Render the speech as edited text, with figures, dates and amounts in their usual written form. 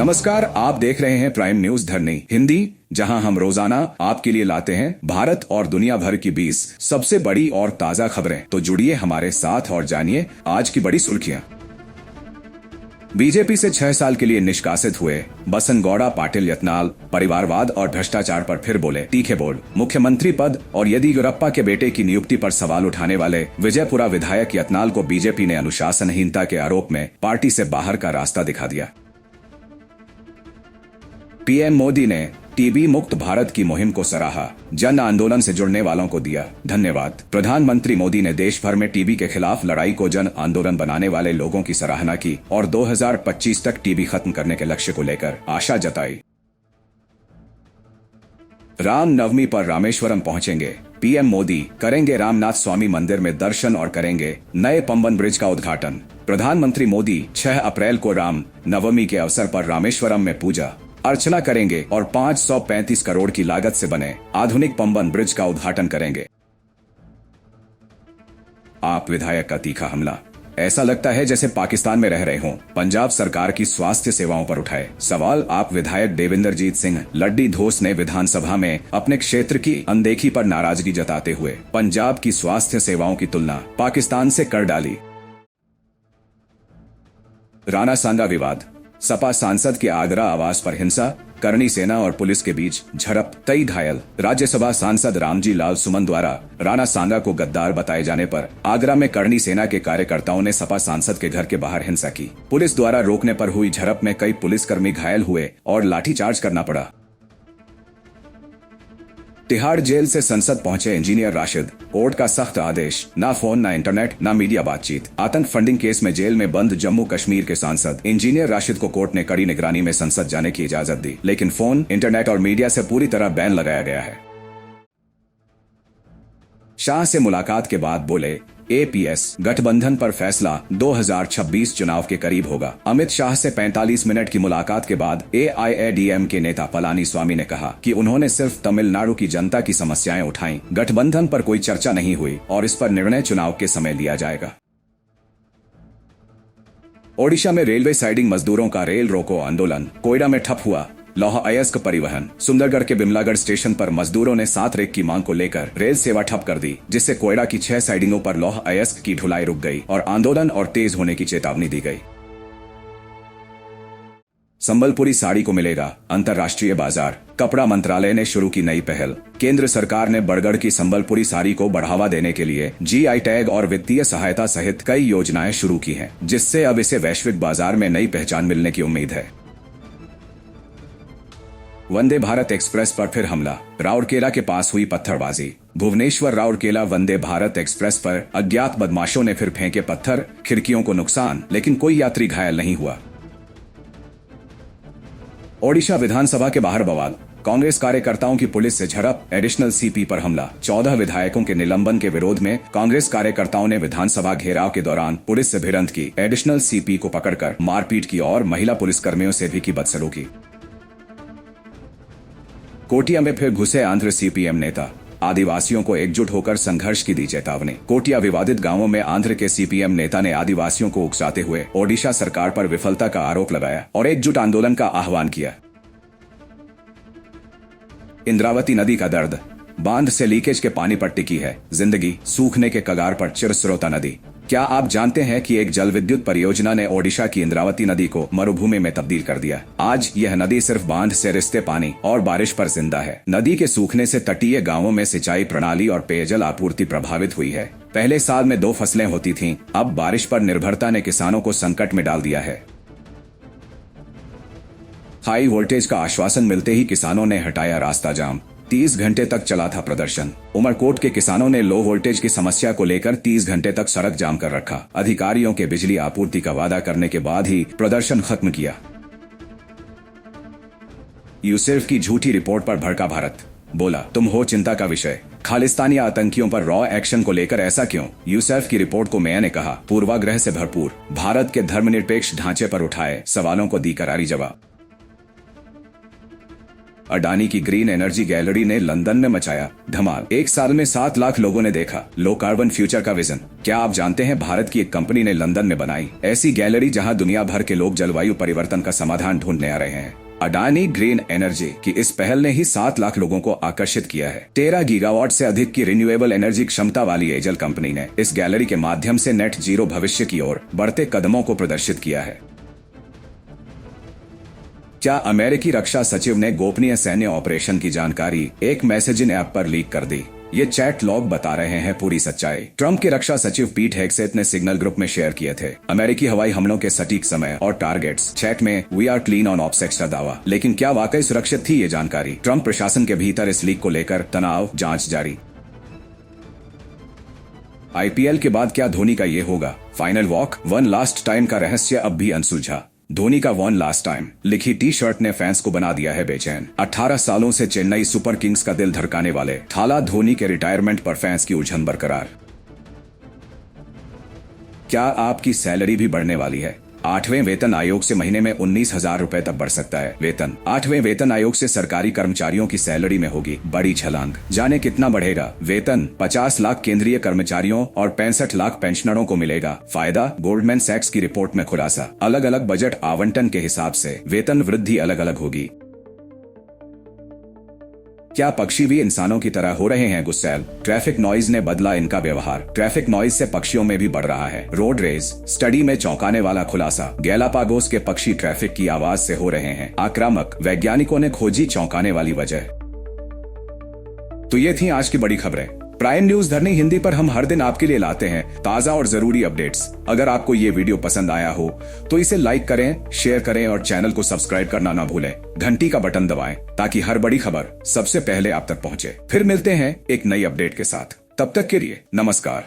नमस्कार, आप देख रहे हैं प्राइम न्यूज धरनी हिंदी, जहां हम रोजाना आपके लिए लाते हैं भारत और दुनिया भर की 20 सबसे बड़ी और ताजा खबरें। तो जुड़िए हमारे साथ और जानिए आज की बड़ी सुर्खियां। बीजेपी से 6 साल के लिए निष्कासित हुए बसनगौड़ा पाटिल यत्नाल परिवारवाद और भ्रष्टाचार पर फिर बोले तीखे बोल। मुख्यमंत्री पद और येदियुरप्पा के बेटे की नियुक्ति पर सवाल उठाने वाले विजयपुरा विधायक यत्नाल को बीजेपी ने अनुशासनहीनता के आरोप में पार्टी से बाहर का रास्ता दिखा दिया। पीएम मोदी ने टीबी मुक्त भारत की मुहिम को सराहा, जन आंदोलन से जुड़ने वालों को दिया धन्यवाद। प्रधानमंत्री मोदी ने देश भर में टीबी के खिलाफ लड़ाई को जन आंदोलन बनाने वाले लोगों की सराहना की और 2025 तक टीबी खत्म करने के लक्ष्य को लेकर आशा जताई। राम नवमी पर रामेश्वरम पहुंचेंगे पीएम मोदी, करेंगे रामनाथ स्वामी मंदिर में दर्शन और करेंगे नए पंबन ब्रिज का उद्घाटन। प्रधानमंत्री मोदी 6 अप्रैल को राम नवमी के अवसर पर रामेश्वरम में पूजा अर्चना करेंगे और 535 करोड़ की लागत से बने आधुनिक पंबन ब्रिज का उद्घाटन करेंगे। आप विधायक का तीखा हमला, ऐसा लगता है जैसे पाकिस्तान में रह रहे हों। पंजाब सरकार की स्वास्थ्य सेवाओं पर उठाए सवाल। आप विधायक देविंदरजीत सिंह लड्डी धोस ने विधानसभा में अपने क्षेत्र की अनदेखी पर नाराजगी जताते हुए पंजाब की स्वास्थ्य सेवाओं की तुलना पाकिस्तान से कर डाली। राणा सांगा विवाद, सपा सांसद के आगरा आवास पर हिंसा, करनी सेना और पुलिस के बीच झड़प, कई घायल। राज्यसभा सांसद रामजी लाल सुमन द्वारा राणा सांगा को गद्दार बताए जाने पर आगरा में करनी सेना के कार्यकर्ताओं ने सपा सांसद के घर के बाहर हिंसा की। पुलिस द्वारा रोकने पर हुई झड़प में कई पुलिसकर्मी घायल हुए और लाठीचार्ज करना पड़ा। तिहाड़ जेल से संसद पहुंचे इंजीनियर राशिद, कोर्ट का सख्त आदेश, ना फोन ना इंटरनेट ना मीडिया बातचीत। आतंक फंडिंग केस में जेल में बंद जम्मू कश्मीर के सांसद इंजीनियर राशिद को कोर्ट ने कड़ी निगरानी में संसद जाने की इजाजत दी, लेकिन फोन, इंटरनेट और मीडिया से पूरी तरह बैन लगाया गया है। शाह से मुलाकात के बाद बोले एपीएस गठबंधन पर फैसला 2026 चुनाव के करीब होगा। अमित शाह से 45 मिनट की मुलाकात के बाद एआईएडीएम के नेता पलानी स्वामी ने कहा कि उन्होंने सिर्फ तमिलनाडु की जनता की समस्याएं उठाई, गठबंधन पर कोई चर्चा नहीं हुई और इस पर निर्णय चुनाव के समय लिया जाएगा। ओडिशा में रेलवे साइडिंग मजदूरों का रेल रोको आंदोलन कोयडा में ठप हुआ। लौह अयस्क परिवहन, सुंदरगढ़ के बिमलागढ़ स्टेशन पर मजदूरों ने 7 रेक की मांग को लेकर रेल सेवा ठप कर दी, जिससे कोयडा की 6 साइडिंगों पर लौह अयस्क की ढुलाई रुक गई और आंदोलन और तेज होने की चेतावनी दी गई। संबलपुरी साड़ी को मिलेगा अंतर्राष्ट्रीय बाजार, कपड़ा मंत्रालय ने शुरू की नई पहल। केंद्र सरकार ने बरगढ़ की संबलपुरी साड़ी को बढ़ावा देने के लिए जीआई टैग और वित्तीय सहायता सहित कई योजनाएं शुरू की हैं, जिससे अब इसे वैश्विक बाजार में नई पहचान मिलने की उम्मीद है। वंदे भारत एक्सप्रेस पर फिर हमला, राउरकेला के पास हुई पत्थरबाजी। भुवनेश्वर राउरकेला वंदे भारत एक्सप्रेस पर अज्ञात बदमाशों ने फिर फेंके पत्थर, खिड़कियों को नुकसान, लेकिन कोई यात्री घायल नहीं हुआ। ओडिशा विधानसभा के बाहर बवाल, कांग्रेस कार्यकर्ताओं की पुलिस से झड़प, एडिशनल सीपी पर हमला। 14 विधायकों के निलंबन के विरोध में कांग्रेस कार्यकर्ताओं ने विधानसभा घेराव के दौरान पुलिस से भिड़ंत की, एडिशनल सीपी को पकड़कर मारपीट की और महिला पुलिसकर्मियों से भी की बदसलूकी। कोटिया में फिर घुसे आंध्र सीपीएम नेता, आदिवासियों को एकजुट होकर संघर्ष की दी चेतावनी। कोटिया विवादित गांवों में आंध्र के सीपीएम नेता ने आदिवासियों को उकसाते हुए ओडिशा सरकार पर विफलता का आरोप लगाया और एकजुट आंदोलन का आह्वान किया। इंद्रावती नदी का दर्द, बांध से लीकेज के पानी पर टिकी है जिंदगी, सूखने के कगार पर चिरस्रोता नदी। क्या आप जानते हैं कि एक जल विद्युत परियोजना ने ओडिशा की इंद्रावती नदी को मरुभूमि में तब्दील कर दिया। आज यह नदी सिर्फ बांध से रिसते पानी और बारिश पर जिंदा है। नदी के सूखने से तटीय गांवों में सिंचाई प्रणाली और पेयजल आपूर्ति प्रभावित हुई है। पहले साल में 2 फसलें होती थीं, अब बारिश पर निर्भरता ने किसानों को संकट में डाल दिया है। हाई वोल्टेज का आश्वासन मिलते ही किसानों ने हटाया रास्ता जाम, 30 घंटे तक चला था प्रदर्शन। उमरकोट के किसानों ने लो वोल्टेज की समस्या को लेकर 30 घंटे तक सड़क जाम कर रखा। अधिकारियों के बिजली आपूर्ति का वादा करने के बाद ही प्रदर्शन खत्म किया। यूसुफ की झूठी रिपोर्ट पर भड़का भारत, बोला तुम हो चिंता का विषय, खालिस्तानी आतंकियों पर रॉ एक्शन को लेकर ऐसा क्यों। यूसुफ की रिपोर्ट को मैंने कहा पूर्वाग्रह से भरपूर, भारत के धर्मनिरपेक्ष ढांचे पर उठाए सवालों को दी करारी जवाब। अडानी की ग्रीन एनर्जी गैलरी ने लंदन में मचाया धमाल। एक साल में 7 लाख लोगों ने देखा लो कार्बन फ्यूचर का विजन। क्या आप जानते हैं भारत की एक कंपनी ने लंदन में बनाई ऐसी गैलरी जहां दुनिया भर के लोग जलवायु परिवर्तन का समाधान ढूंढने आ रहे हैं। अडानी ग्रीन एनर्जी की इस पहल ने ही 7 लाख लोगों को आकर्षित किया है। 13 गीगावाट से अधिक की रिन्यूएबल एनर्जी क्षमता वाली एजल कंपनी ने इस गैलरी के माध्यम से नेट जीरो भविष्य की ओर बढ़ते कदमों को प्रदर्शित किया है। क्या अमेरिकी रक्षा सचिव ने गोपनीय सैन्य ऑपरेशन की जानकारी एक मैसेजिंग ऐप पर लीक कर दी? ये चैट लॉग बता रहे हैं पूरी सच्चाई। ट्रंप के रक्षा सचिव पीट हेगसेथ ने सिग्नल ग्रुप में शेयर किए थे अमेरिकी हवाई हमलों के सटीक समय और टारगेट्स। चैट में वी आर क्लीन ऑन ऑप्सेक्स का दावा, लेकिन क्या वाकई सुरक्षित थी ये जानकारी? ट्रंप प्रशासन के भीतर इस लीक को लेकर तनाव जांच जारी। आईपीएल के बाद क्या धोनी का ये होगा final walk? One last time का रहस्य अब भी अनसुलझा। धोनी का वन लास्ट टाइम लिखी टी शर्ट ने फैंस को बना दिया है बेचैन। 18 सालों से चेन्नई सुपर किंग्स का दिल धड़काने वाले थाला धोनी के रिटायरमेंट पर फैंस की उलझन बरकरार। क्या आपकी सैलरी भी बढ़ने वाली है? 8वें वेतन आयोग से महीने में 19,000 रुपए तक बढ़ सकता है वेतन। 8वें वेतन आयोग से सरकारी कर्मचारियों की सैलरी में होगी बड़ी छलांग। जाने कितना बढ़ेगा वेतन? 50 लाख केंद्रीय कर्मचारियों और 65 लाख पेंशनरों को मिलेगा फायदा। गोल्डमैन सैक्स की रिपोर्ट में खुलासा। अलग अलग बजट आवंटन के हिसाब से वेतन वृद्धि अलग अलग होगी। क्या पक्षी भी इंसानों की तरह हो रहे हैं गुस्सैल? ट्रैफिक नॉइज ने बदला इनका व्यवहार। ट्रैफिक नॉइज से पक्षियों में भी बढ़ रहा है रोड रेज। स्टडी में चौंकाने वाला खुलासा। गैलापागोस के पक्षी ट्रैफिक की आवाज से हो रहे हैं आक्रामक। वैज्ञानिकों ने खोजी चौंकाने वाली वजह। तो ये थी आज की बड़ी खबरें। प्राइम न्यूज धरनी हिंदी पर हम हर दिन आपके लिए लाते हैं ताजा और जरूरी अपडेट्स। अगर आपको ये वीडियो पसंद आया हो तो इसे लाइक करें, शेयर करें और चैनल को सब्सक्राइब करना ना भूलें। घंटी का बटन दबाएं ताकि हर बड़ी खबर सबसे पहले आप तक पहुंचे। फिर मिलते हैं एक नई अपडेट के साथ। तब तक के लिए नमस्कार।